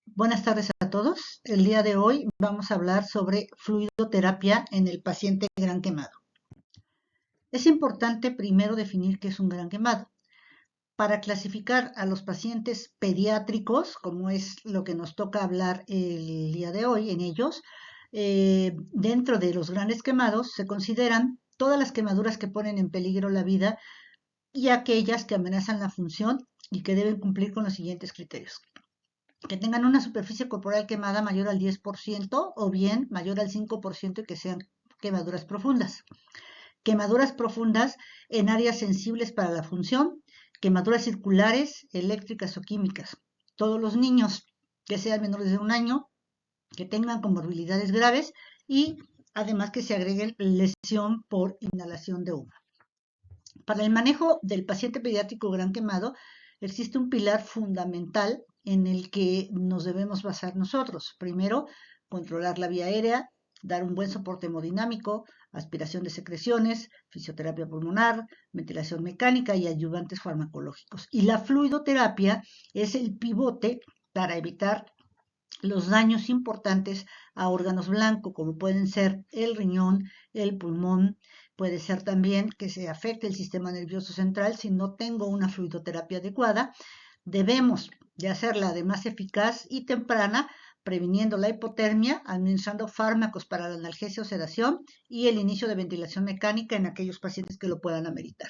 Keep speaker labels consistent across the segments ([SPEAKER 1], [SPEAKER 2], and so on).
[SPEAKER 1] Buenas tardes a todos. El día de hoy vamos a hablar sobre fluidoterapia en el paciente gran quemado. Es importante primero definir qué es un gran quemado. Para clasificar a los pacientes pediátricos, como es lo que nos toca hablar el día de hoy en ellos, dentro de los grandes quemados se consideran todas las quemaduras que ponen en peligro la vida y aquellas que amenazan la función y que deben cumplir con los siguientes criterios: que tengan una superficie corporal quemada mayor al 10% o bien mayor al 5% y que sean quemaduras profundas. Quemaduras profundas en áreas sensibles para la función, quemaduras circulares, eléctricas o químicas. Todos los niños que sean menores de 1 año, que tengan comorbilidades graves y además que se agregue lesión por inhalación de humo. Para el manejo del paciente pediátrico gran quemado, existe un pilar fundamental en el que nos debemos basar nosotros. Primero, controlar la vía aérea, dar un buen soporte hemodinámico, aspiración de secreciones, fisioterapia pulmonar, ventilación mecánica y ayudantes farmacológicos. Y la fluidoterapia es el pivote para evitar los daños importantes a órganos blancos, como pueden ser el riñón, el pulmón. Puede ser también que se afecte el sistema nervioso central si no tengo una fluidoterapia adecuada. Debemos de hacerla además eficaz y temprana, previniendo la hipotermia, administrando fármacos para la analgesia o sedación y el inicio de ventilación mecánica en aquellos pacientes que lo puedan ameritar.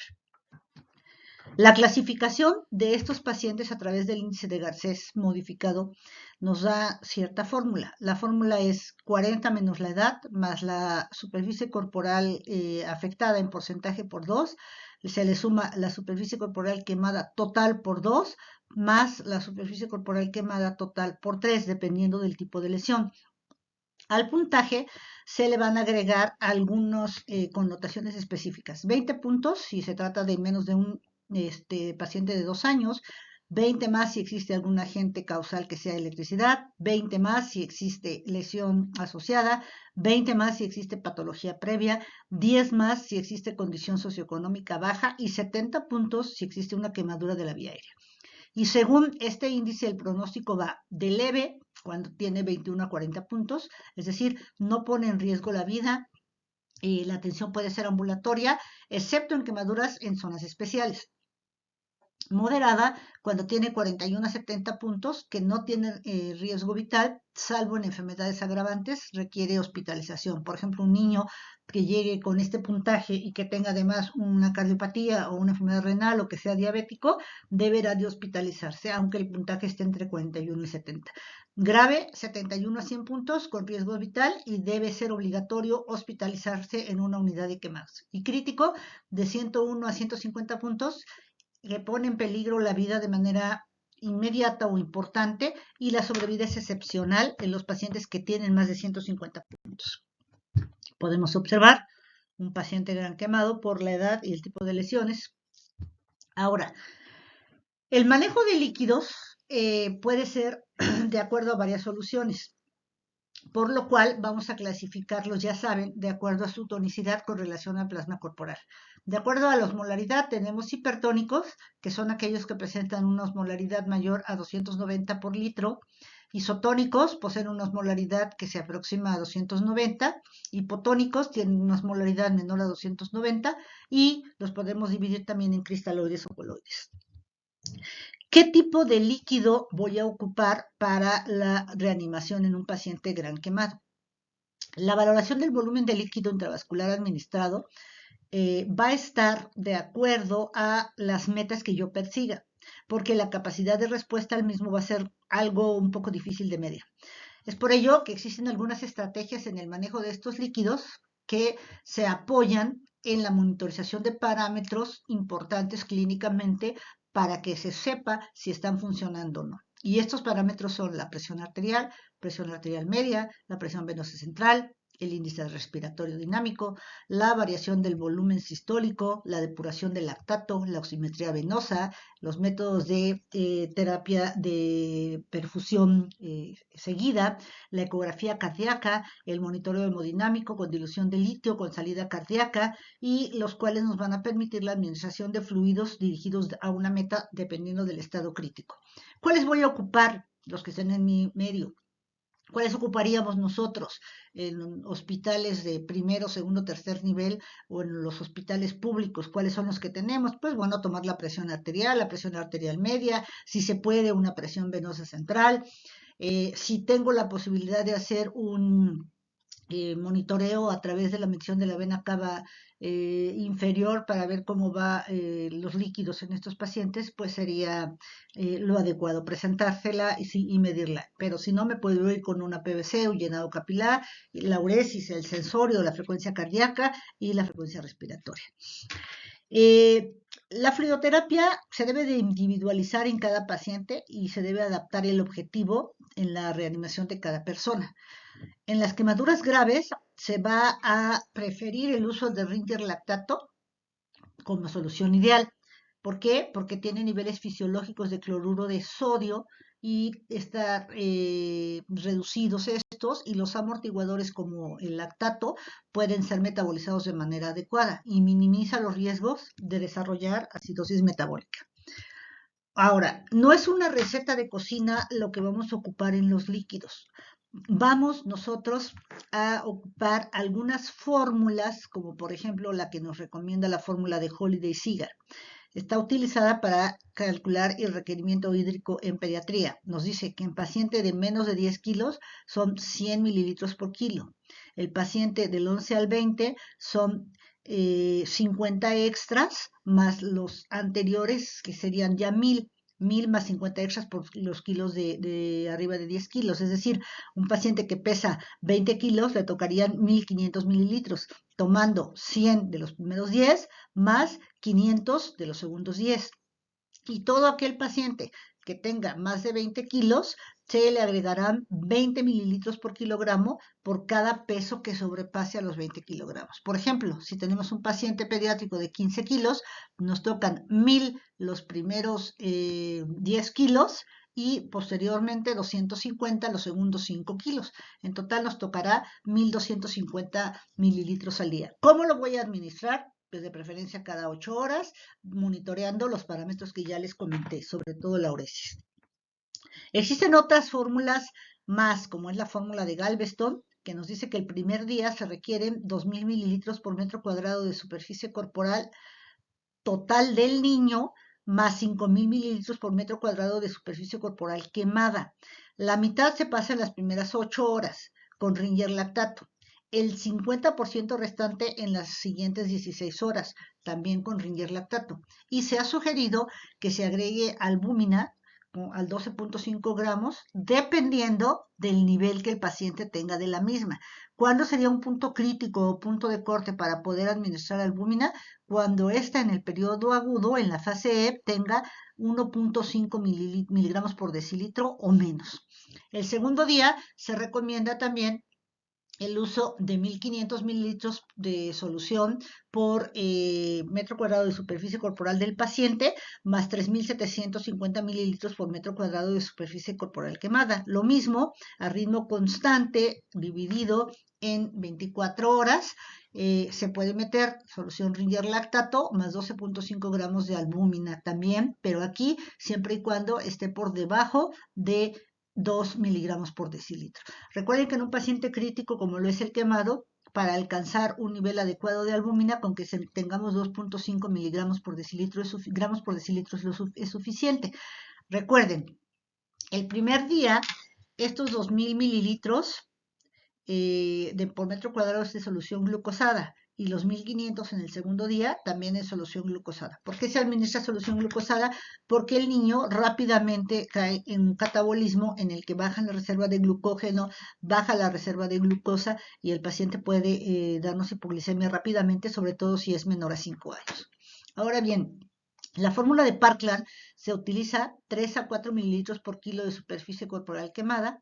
[SPEAKER 1] La clasificación de estos pacientes a través del índice de Garcés modificado nos da cierta fórmula. La fórmula es 40 menos la edad más la superficie corporal afectada en porcentaje por 2. Se le suma la superficie corporal quemada total por 2 más la superficie corporal quemada total por 3, dependiendo del tipo de lesión. Al puntaje se le van a agregar algunas connotaciones específicas. 20 puntos si se trata de menos de un paciente de 2 años, 20 más si existe algún agente causal que sea electricidad, 20 más si existe lesión asociada, 20 más si existe patología previa, 10 más si existe condición socioeconómica baja y 70 puntos si existe una quemadura de la vía aérea. Y según este índice, el pronóstico va de leve, cuando tiene 21 a 40 puntos, es decir, no pone en riesgo la vida, y la atención puede ser ambulatoria, excepto en quemaduras en zonas especiales. Moderada cuando tiene 41 a 70 puntos, que no tiene riesgo vital, salvo en enfermedades agravantes, requiere hospitalización. Por ejemplo, un niño que llegue con este puntaje y que tenga además una cardiopatía o una enfermedad renal o que sea diabético, deberá de hospitalizarse, aunque el puntaje esté entre 41 y 70. Grave, 71 a 100 puntos con riesgo vital y debe ser obligatorio hospitalizarse en una unidad de quemados. Y crítico, de 101 a 150 puntos, que pone en peligro la vida de manera inmediata o importante y la sobrevida es excepcional en los pacientes que tienen más de 150 puntos. Podemos observar un paciente gran quemado por la edad y el tipo de lesiones. Ahora, el manejo de líquidos puede ser de acuerdo a varias soluciones, por lo cual vamos a clasificarlos, ya saben, de acuerdo a su tonicidad con relación al plasma corporal. De acuerdo a la osmolaridad, tenemos hipertónicos, que son aquellos que presentan una osmolaridad mayor a 290 por litro. Isotónicos poseen una osmolaridad que se aproxima a 290. Hipotónicos tienen una osmolaridad menor a 290 y los podemos dividir también en cristaloides o coloides. ¿Qué tipo de líquido voy a ocupar para la reanimación en un paciente gran quemado? La valoración del volumen de líquido intravascular administrado va a estar de acuerdo a las metas que yo persiga, porque la capacidad de respuesta al mismo va a ser algo un poco difícil de medir. Es por ello que existen algunas estrategias en el manejo de estos líquidos que se apoyan en la monitorización de parámetros importantes clínicamente para que se sepa si están funcionando o no. Y estos parámetros son la presión arterial media, la presión venosa central, el índice respiratorio dinámico, la variación del volumen sistólico, la depuración del lactato, la oximetría venosa, los métodos de terapia de perfusión seguida, la ecografía cardíaca, el monitoreo hemodinámico con dilución de litio con salida cardíaca y los cuales nos van a permitir la administración de fluidos dirigidos a una meta dependiendo del estado crítico. ¿Cuáles voy a ocupar los que estén en mi medio. ¿Cuáles ocuparíamos nosotros en hospitales de primero, segundo, tercer nivel o en los hospitales públicos? ¿Cuáles son los que tenemos? Pues bueno, tomar la presión arterial media, si se puede, una presión venosa central. Si tengo la posibilidad de hacer un monitoreo a través de la medición de la vena cava inferior para ver cómo va los líquidos en estos pacientes, pues sería lo adecuado, presentársela y medirla. Pero si no, me puedo ir con una PVC, un llenado capilar, la uresis, el sensorio, la frecuencia cardíaca y la frecuencia respiratoria. La fluidoterapia se debe de individualizar en cada paciente y se debe adaptar el objetivo en la reanimación de cada persona. En las quemaduras graves se va a preferir el uso de Ringer lactato como solución ideal. ¿Por qué? Porque tiene niveles fisiológicos de cloruro de sodio y están reducidos estos, y los amortiguadores como el lactato pueden ser metabolizados de manera adecuada y minimiza los riesgos de desarrollar acidosis metabólica. Ahora, no es una receta de cocina lo que vamos a ocupar en los líquidos. Vamos nosotros a ocupar algunas fórmulas, como por ejemplo la que nos recomienda la fórmula de Holiday Cigar. Está utilizada para calcular el requerimiento hídrico en pediatría. Nos dice que en paciente de menos de 10 kilos son 100 mililitros por kilo. El paciente del 11 al 20 son 50 extras más los anteriores, que serían ya 1000 más 50 extras por los kilos de arriba de 10 kilos. Es decir, un paciente que pesa 20 kilos le tocarían 1500 mililitros, tomando 100 de los primeros 10 más 500 de los segundos 10. Y todo aquel paciente que tenga más de 20 kilos, se le agregarán 20 mililitros por kilogramo por cada peso que sobrepase a los 20 kilogramos. Por ejemplo, si tenemos un paciente pediátrico de 15 kilos, nos tocan 1000 los primeros 10 kilos y posteriormente 250 los segundos 5 kilos. En total nos tocará 1250 mililitros al día. ¿Cómo lo voy a administrar? Pues de preferencia cada 8 horas, monitoreando los parámetros que ya les comenté, sobre todo la uresis. Existen otras fórmulas más, como es la fórmula de Galveston, que nos dice que el primer día se requieren 2000 mililitros por metro cuadrado de superficie corporal total del niño, más 5000 mililitros por metro cuadrado de superficie corporal quemada. La mitad se pasa en las primeras 8 horas con Ringer lactato. El 50% restante en las siguientes 16 horas, también con Ringer lactato. Y se ha sugerido que se agregue albúmina al 12.5 gramos, dependiendo del nivel que el paciente tenga de la misma. ¿Cuándo sería un punto crítico o punto de corte para poder administrar albúmina? Cuando ésta en el periodo agudo, en la fase E, tenga 1.5 miligramos por decilitro o menos. El segundo día se recomienda también el uso de 1500 mililitros de solución por metro cuadrado de superficie corporal del paciente, más 3750 mililitros por metro cuadrado de superficie corporal quemada. Lo mismo a ritmo constante, dividido en 24 horas. Se puede meter solución Ringer lactato más 12.5 gramos de albúmina también, pero aquí siempre y cuando esté por debajo de 2 miligramos por decilitro. Recuerden que en un paciente crítico como lo es el quemado, para alcanzar un nivel adecuado de albúmina, con que tengamos 2.5 miligramos por decilitro, gramos por decilitro es suficiente. Recuerden, el primer día, estos 2000 mililitros por metro cuadrado es de solución glucosada, y los 1500 en el segundo día también es solución glucosada. ¿Por qué se administra solución glucosada? Porque el niño rápidamente cae en un catabolismo en el que baja la reserva de glucógeno, baja la reserva de glucosa, y el paciente puede darnos hipoglicemia rápidamente, sobre todo si es menor a 5 años. Ahora bien, la fórmula de Parkland se utiliza 3 a 4 mililitros por kilo de superficie corporal quemada.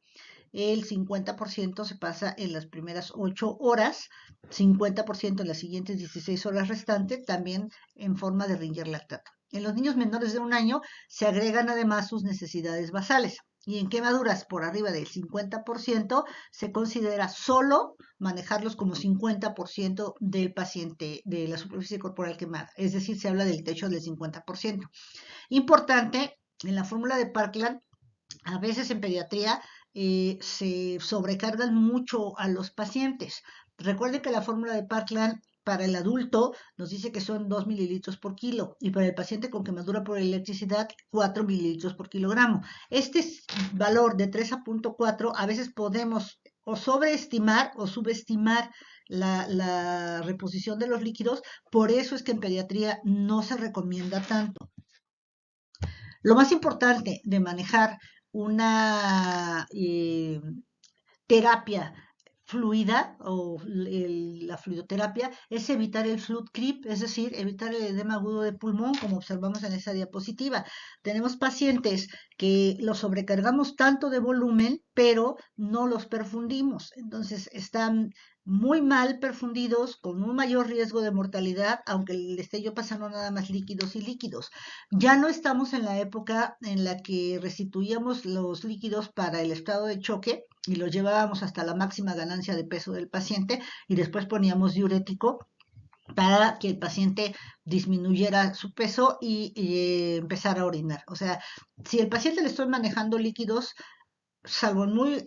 [SPEAKER 1] El 50% se pasa en las primeras 8 horas, 50% en las siguientes 16 horas restantes, también en forma de Ringer lactato. En los niños menores de 1 año se agregan además sus necesidades basales. Y en quemaduras por arriba del 50% se considera solo manejarlos como 50% del paciente, de la superficie corporal quemada. Es decir, se habla del techo del 50%. Importante, en la fórmula de Parkland A veces en pediatría se sobrecargan mucho a los pacientes. Recuerden que la fórmula de Parkland para el adulto nos dice que son 2 mililitros por kilo y para el paciente con quemadura por electricidad 4 mililitros por kilogramo. Este valor de 3 a 4 a veces podemos o sobreestimar o subestimar la reposición de los líquidos, por eso es que en pediatría no se recomienda tanto. Lo más importante de manejar una terapia fluida o la fluidoterapia es evitar el fluid creep, es decir, evitar el edema agudo de pulmón, como observamos en esa diapositiva. Tenemos pacientes que los sobrecargamos tanto de volumen, pero no los perfundimos. Entonces están muy mal perfundidos, con un mayor riesgo de mortalidad, aunque le esté yo pasando nada más líquidos y líquidos. Ya no estamos en la época en la que restituíamos los líquidos para el estado de choque y los llevábamos hasta la máxima ganancia de peso del paciente y después poníamos diurético para que el paciente disminuyera su peso y empezara a orinar. O sea, si el paciente le estoy manejando líquidos, salvo muy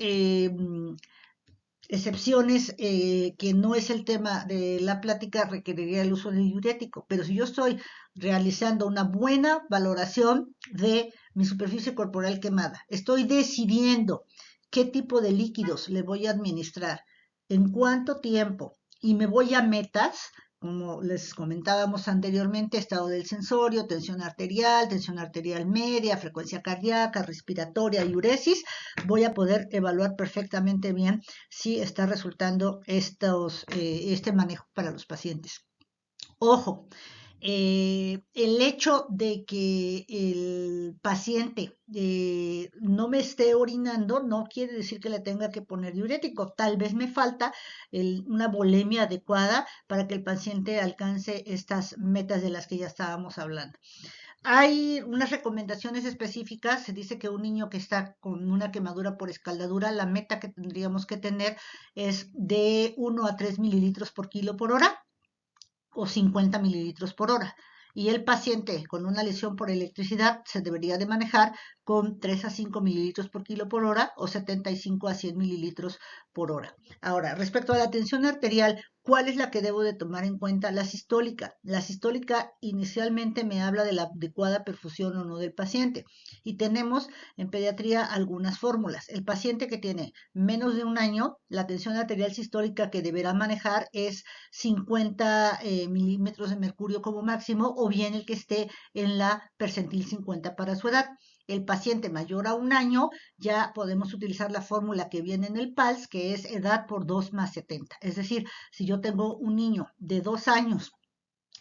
[SPEAKER 1] excepciones que no es el tema de la plática, requeriría el uso de diurético, pero si yo estoy realizando una buena valoración de mi superficie corporal quemada, estoy decidiendo qué tipo de líquidos le voy a administrar, en cuánto tiempo, y me voy a metas, como les comentábamos anteriormente, estado del sensorio, tensión arterial media, frecuencia cardíaca, respiratoria y uresis, voy a poder evaluar perfectamente bien si está resultando este manejo para los pacientes. Ojo, el hecho de que el paciente no me esté orinando no quiere decir que le tenga que poner diurético. Tal vez me falta una volemia adecuada para que el paciente alcance estas metas de las que ya estábamos hablando. Hay unas recomendaciones específicas, se dice que un niño que está con una quemadura por escaldadura, la meta que tendríamos que tener es de 1 a 3 mililitros por kilo por hora o 50 mililitros por hora. Y el paciente con una lesión por electricidad se debería de manejar con 3 a 5 mililitros por kilo por hora o 75 a 100 mililitros por hora. Ahora, respecto a la tensión arterial, ¿cuál es la que debo de tomar en cuenta? La sistólica. La sistólica inicialmente me habla de la adecuada perfusión o no del paciente. Y tenemos en pediatría algunas fórmulas. El paciente que tiene menos de un año, la tensión arterial sistólica que deberá manejar es 50 milímetros de mercurio como máximo, o bien el que esté en la percentil 50 para su edad. El paciente mayor a un año, ya podemos utilizar la fórmula que viene en el PALS, que es edad por 2 más 70. Es decir, si yo tengo un niño de 2 años,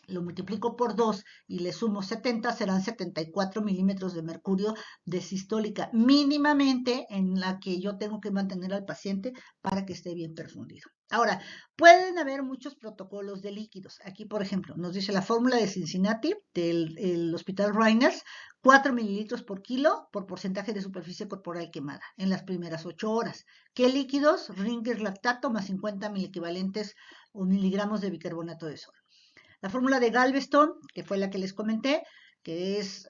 [SPEAKER 1] lo multiplico por 2 y le sumo 70, serán 74 milímetros de mercurio de sistólica mínimamente en la que yo tengo que mantener al paciente para que esté bien perfundido. Ahora, pueden haber muchos protocolos de líquidos. Aquí, por ejemplo, nos dice la fórmula de Cincinnati del Hospital Reiners, 4 mililitros por kilo por porcentaje de superficie corporal quemada en las primeras 8 horas. ¿Qué líquidos? Ringer lactato más 50 equivalentes o miligramos de bicarbonato de sodio. La fórmula de Galveston, que fue la que les comenté, que es,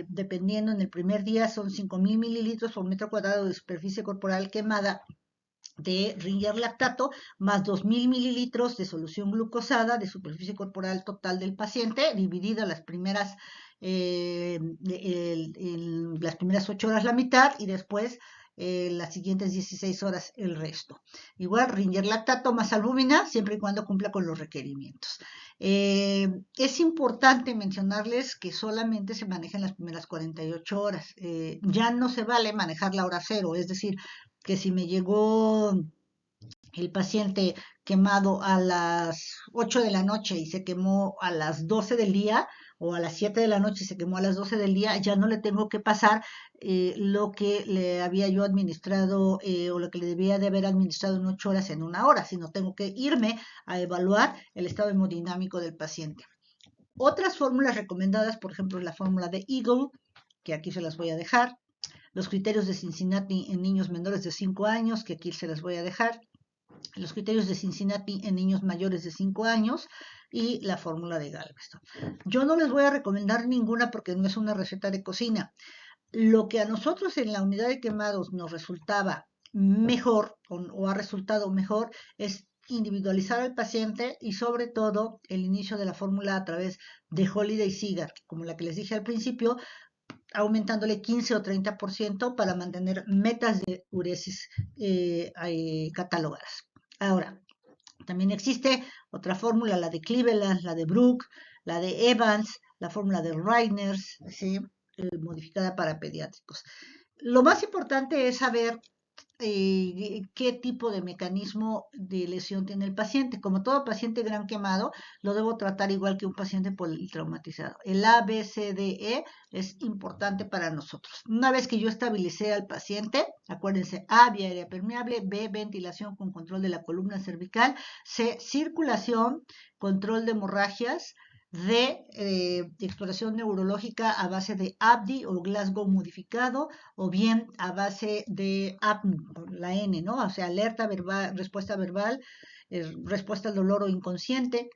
[SPEAKER 1] dependiendo en el primer día, son 5,000 mililitros por metro cuadrado de superficie corporal quemada de Ringer lactato, más 2,000 mililitros de solución glucosada de superficie corporal total del paciente, dividida las primeras, en las primeras 8 horas la mitad y después las siguientes 16 horas el resto. Igual, Ringer lactato más albúmina, siempre y cuando cumpla con los requerimientos. Es importante mencionarles que solamente se manejan las primeras 48 horas. Ya no se vale manejar la hora cero, es decir, que si me llegó el paciente quemado a las 8 de la noche y se quemó a las 12 del día, o a las 7 de la noche y se quemó a las 12 del día, ya no le tengo que pasar lo que le había yo administrado o lo que le debía de haber administrado en 8 horas en 1 hora, sino tengo que irme a evaluar el estado hemodinámico del paciente. Otras fórmulas recomendadas, por ejemplo, la fórmula de Eagle, que aquí se las voy a dejar, los criterios de Cincinnati en niños menores de 5 años, que aquí se las voy a dejar, los criterios de Cincinnati en niños mayores de 5 años y la fórmula de Galveston. Yo no les voy a recomendar ninguna porque no es una receta de cocina. lo que a nosotros en la unidad de quemados nos resultaba mejor o ha resultado mejor es individualizar al paciente y sobre todo el inicio de la fórmula a través de Holiday Cigar, como la que les dije al principio, aumentándole 15 o 30% para mantener metas de uresis catalogadas. Ahora, también existe otra fórmula, la de Cleveland, la de Brook, la de Evans, la fórmula de Reiners, ¿sí? Modificada para pediátricos. Lo más importante es saber qué tipo de mecanismo de lesión tiene el paciente. Como todo paciente gran quemado, lo debo tratar igual que un paciente politraumatizado. El A, B, C, D, E es importante para nosotros. Una vez que yo estabilicé al paciente, acuérdense, A, vía aérea permeable, B, ventilación con control de la columna cervical, C, circulación, control de hemorragias, de exploración neurológica a base de ABDI o Glasgow modificado, o bien a base de APN, la N, ¿no? O sea, alerta verbal, respuesta al dolor o inconsciente.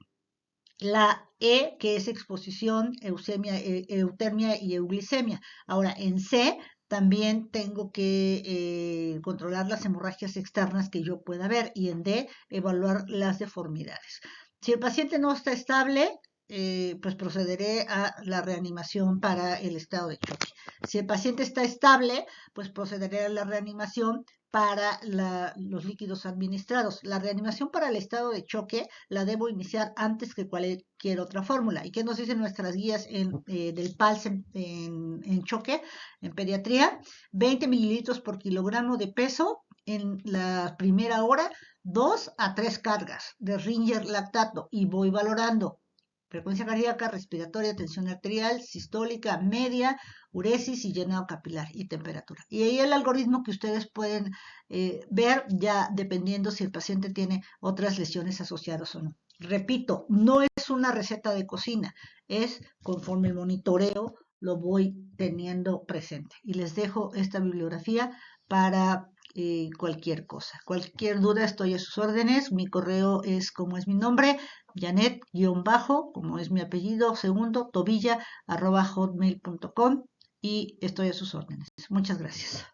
[SPEAKER 1] La E, que es exposición, eutermia y euglicemia. Ahora, en C también tengo que controlar las hemorragias externas que yo pueda ver, y en D, evaluar las deformidades. Si el paciente no está estable, pues procederé a la reanimación para el estado de choque. Si el paciente está estable, pues procederé a la reanimación para los líquidos administrados. La reanimación para el estado de choque la debo iniciar antes que cualquier otra fórmula. ¿Y qué nos dicen nuestras guías del PALS en choque, en pediatría? 20 mililitros por kilogramo de peso en la primera hora, 2 a 3 cargas de Ringer lactato, y voy valorando frecuencia cardíaca, respiratoria, tensión arterial, sistólica, media, uresis y llenado capilar y temperatura. Y ahí el algoritmo que ustedes pueden ver ya dependiendo si el paciente tiene otras lesiones asociadas o no. Repito, no es una receta de cocina, es conforme el monitoreo lo voy teniendo presente. Y les dejo esta bibliografía para cualquier cosa. Cualquier duda estoy a sus órdenes. Mi correo es como es mi nombre, Janet, como es mi apellido, segundo, tobilla, @hotmail.com, y estoy a sus órdenes. Muchas gracias.